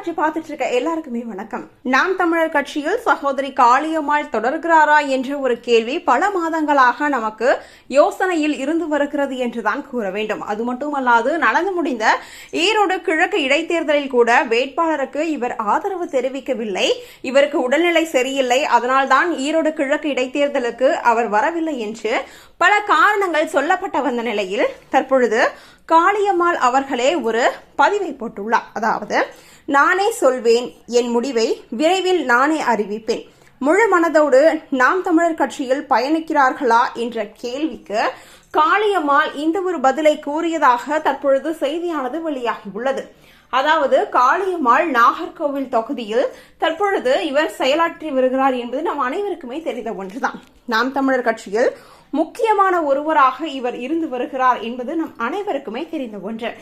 தொலைக்காட்சி பார்த்துட்டு இருக்க எல்லாருக்குமே வணக்கம். நாம் தமிழர் கட்சியில் சகோதரி காளியம்மாள் தொடர்கிறாரா என்ற ஒரு கேள்வி பல மாதங்களாக நமக்கு யோசனையில் இருந்து வருகிறது என்றுதான் கூற வேண்டும். அது மட்டுமல்லாது நடந்து முடிந்த ஈரோடு கிழக்கு இடைத்தேர்தலில் கூட வேட்பாளருக்கு இவர் ஆதரவு தெரிவிக்கவில்லை. இவருக்கு உடல்நிலை சரியில்லை, அதனால்தான் ஈரோடு கிழக்கு இடைத்தேர்தலுக்கு அவர் வரவில்லை என்று பல காரணங்கள் சொல்லப்பட்ட வந்த நிலையில் தற்பொழுது காளியம்மாள் அவர்களே ஒரு பதிவை போட்டுள்ளார். அதாவது, நானே சொல்வேன், என் முடிவை விரைவில் நானே அறிவிப்பேன். முழு மனதோடு நாம் தமிழர் கட்சியில் பயணிக்கிறார்களா என்ற கேள்விக்கு காளியம்மாள் இந்த ஒரு பதிலை கூறியதாக தற்பொழுது செய்தியானது வெளியாகியுள்ளது. அதாவது, காளியம்மாள் நாகர்கோவில் தொகுதியில் தற்பொழுது இவர் செயலாற்றி வருகிறார் என்பது நம் அனைவருக்குமே தெரிந்த ஒன்றுதான். நாம் தமிழர் கட்சியில் முக்கியமான ஒருவராக இவர் இருந்து வருகிறார் என்பது நம் அனைவருக்குமே தெரிந்த ஒன்று.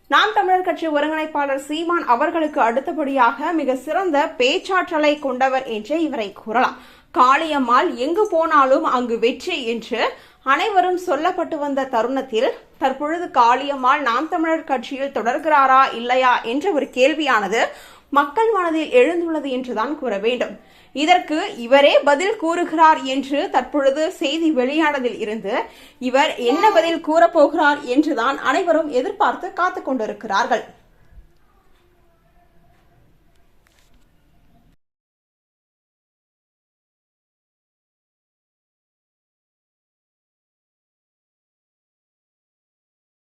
நாம் தமிழர் கட்சி ஒருங்கிணைப்பாளர் சீமான் அவர்களுக்கு அடுத்தபடியாக மிக சிறந்த பேச்சாற்றலை கொண்டவர் என்று இவரை கூறலாம். காளியம்மாள் எங்கு போனாலும் அங்கு வெற்றி என்று அனைவரும் சொல்லப்பட்டு வந்த தருணத்தில் தற்பொழுது காளியம்மாள் நாம் தமிழர் கட்சியில் தொடர்கிறாரா இல்லையா என்ற ஒரு கேள்வியானது மக்கள் மனதில் எழுந்துள்ளது என்றுதான் கூற வேண்டும். இதற்கு இவரே பதில் கூறுகிறார் என்று தற்பொழுது செய்தி வெளியானதில் இருந்து இவர் என்ன பதில் கூறப்போகிறார் என்றுதான் அனைவரும் எதிர்பார்த்து காத்துக் கொண்டிருக்கிறார்கள்.